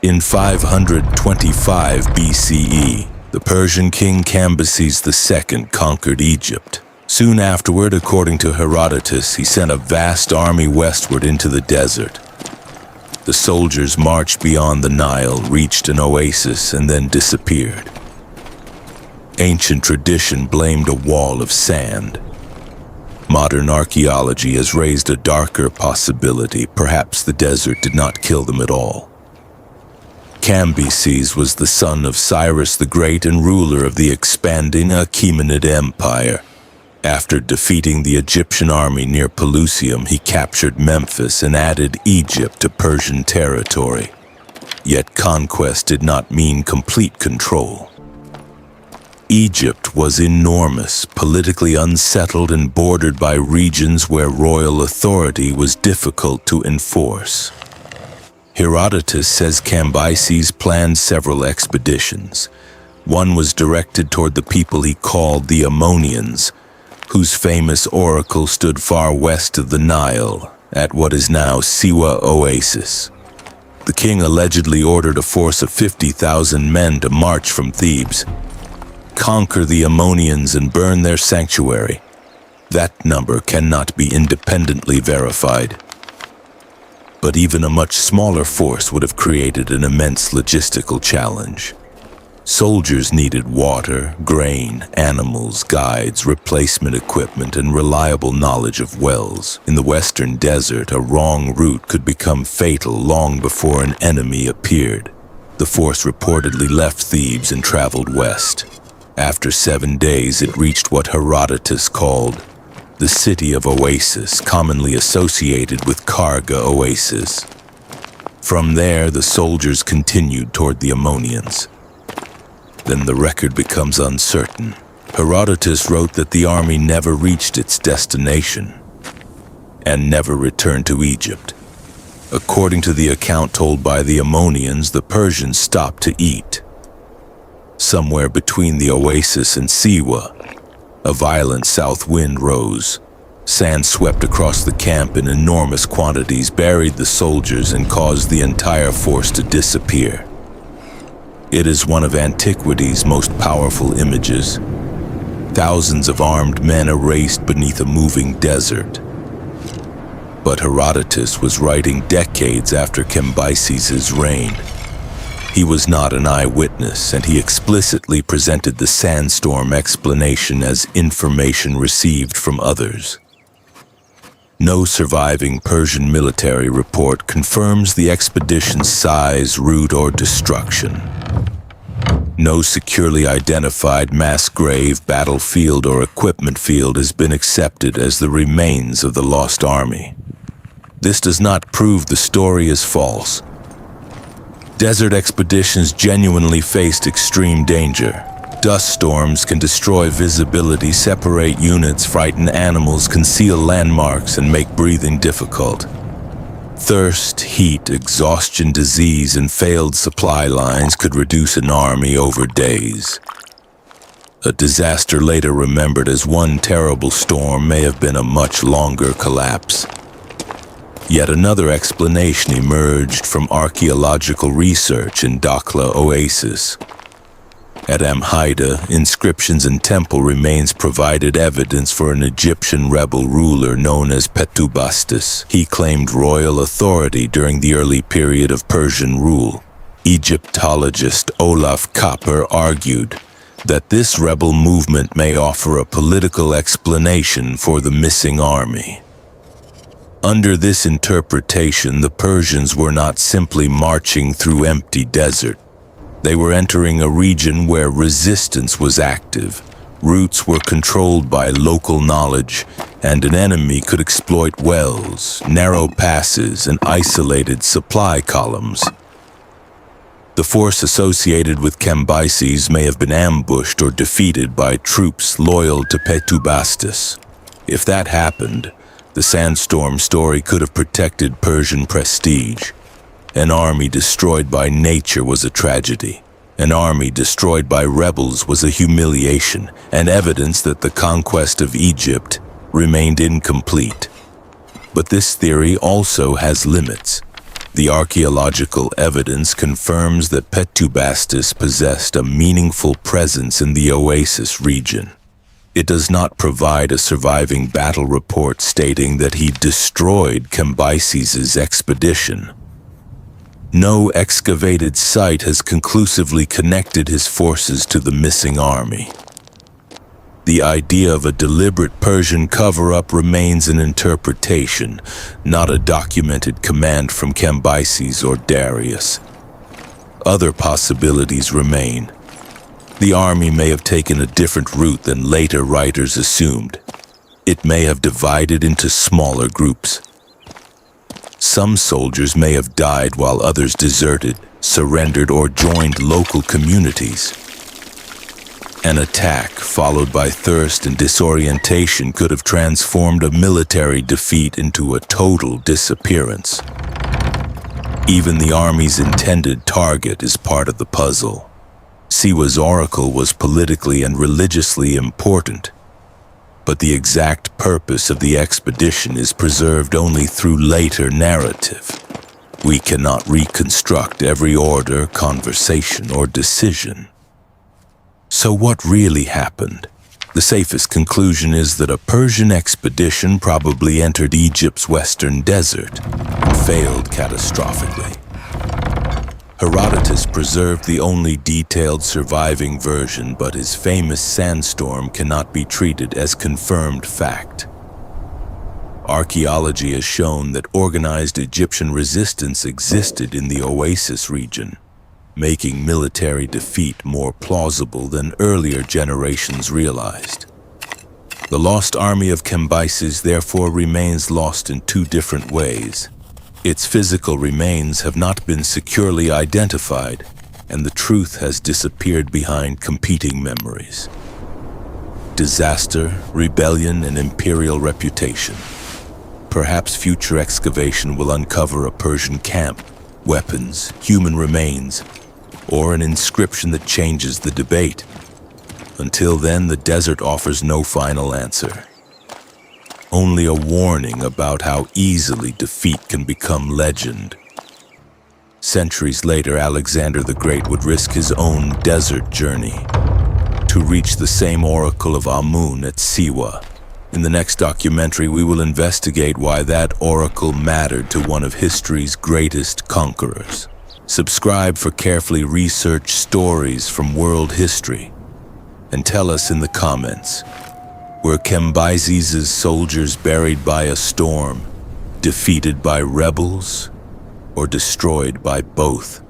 In 525 BCE, the Persian king Cambyses II conquered Egypt. Soon afterward, according to Herodotus, he sent a vast army westward into the desert. The soldiers marched beyond the Nile, reached an oasis, and then disappeared. Ancient tradition blamed a wall of sand. Modern archaeology has raised a darker possibility. Perhaps the desert did not kill them at all. Cambyses was the son of Cyrus the Great and ruler of the expanding Achaemenid Empire. After defeating the Egyptian army near Pelusium, he captured Memphis and added Egypt to Persian territory. Yet conquest did not mean complete control. Egypt was enormous, politically unsettled, and bordered by regions where royal authority was difficult to enforce. Herodotus says Cambyses planned several expeditions. One was directed toward the people he called the Ammonians, whose famous oracle stood far west of the Nile, at what is now Siwa Oasis. The king allegedly ordered a force of 50,000 men to march from Thebes, conquer the Ammonians, and burn their sanctuary. That number cannot be independently verified. But even a much smaller force would have created an immense logistical challenge. Soldiers needed water, grain, animals, guides, replacement equipment, and reliable knowledge of wells. In the western desert, a wrong route could become fatal long before an enemy appeared. The force reportedly left Thebes and traveled west. After 7 days, it reached what Herodotus called the city of Oasis, commonly associated with Dakhla Oasis. From there, the soldiers continued toward the Ammonians. Then the record becomes uncertain. Herodotus wrote that the army never reached its destination and never returned to Egypt. According to the account told by the Ammonians, the Persians stopped to eat. Somewhere between the oasis and Siwa, a violent south wind rose. Sand swept across the camp in enormous quantities, buried the soldiers, and caused the entire force to disappear. It is one of antiquity's most powerful images. Thousands of armed men erased beneath a moving desert. But Herodotus was writing decades after Cambyses' reign. He was not an eyewitness, and he explicitly presented the Sandstorm explanation as information received from others. No surviving Persian military report confirms the expedition's size, route, or destruction. No securely identified mass grave, battlefield, or equipment field has been accepted as the remains of the lost army. This does not prove the story is false. Desert expeditions genuinely faced extreme danger. Dust storms can destroy visibility, separate units, frighten animals, conceal landmarks, and make breathing difficult. Thirst, heat, exhaustion, disease, and failed supply lines could reduce an army over days. A disaster later remembered as one terrible storm may have been a much longer collapse. Yet another explanation emerged from archaeological research in Dakhla Oasis. At Amhida, inscriptions and temple remains provided evidence for an Egyptian rebel ruler known as Petubastis. He claimed royal authority during the early period of Persian rule. Egyptologist Olaf Kapper argued that this rebel movement may offer a political explanation for the missing army. Under this interpretation, the Persians were not simply marching through empty desert. They were entering a region where resistance was active, routes were controlled by local knowledge, and an enemy could exploit wells, narrow passes, and isolated supply columns. The force associated with Cambyses may have been ambushed or defeated by troops loyal to Petubastis. If that happened, the Sandstorm story could have protected Persian prestige. An army destroyed by nature was a tragedy. An army destroyed by rebels was a humiliation, and evidence that the conquest of Egypt remained incomplete. But this theory also has limits. The archaeological evidence confirms that Petubastis possessed a meaningful presence in the Oasis region. It does not provide a surviving battle report stating that he destroyed Cambyses' expedition. No excavated site has conclusively connected his forces to the missing army. The idea of a deliberate Persian cover-up remains an interpretation, not a documented command from Cambyses or Darius. Other possibilities remain. The army may have taken a different route than later writers assumed. It may have divided into smaller groups. Some soldiers may have died while others deserted, surrendered, or joined local communities. An attack followed by thirst and disorientation could have transformed a military defeat into a total disappearance. Even the army's intended target is part of the puzzle. Siwa's oracle was politically and religiously important, but the exact purpose of the expedition is preserved only through later narrative. We cannot reconstruct every order, conversation, or decision. So what really happened? The safest conclusion is that a Persian expedition probably entered Egypt's western desert and failed catastrophically. Herodotus preserved the only detailed surviving version, but his famous Sandstorm cannot be treated as confirmed fact. Archaeology has shown that organized Egyptian resistance existed in the Oasis region, making military defeat more plausible than earlier generations realized. The lost army of Cambyses therefore remains lost in two different ways. Its physical remains have not been securely identified, and the truth has disappeared behind competing memories. Disaster, rebellion, and imperial reputation. Perhaps future excavation will uncover a Persian camp, weapons, human remains, or an inscription that changes the debate. Until then, the desert offers no final answer. Only a warning about how easily defeat can become legend. Centuries later, Alexander the Great would risk his own desert journey to reach the same Oracle of Amun at Siwa. In the next documentary, we will investigate why that oracle mattered to one of history's greatest conquerors. Subscribe for carefully researched stories from world history. And tell us in the comments, were Cambyses' soldiers buried by a storm, defeated by rebels, or destroyed by both?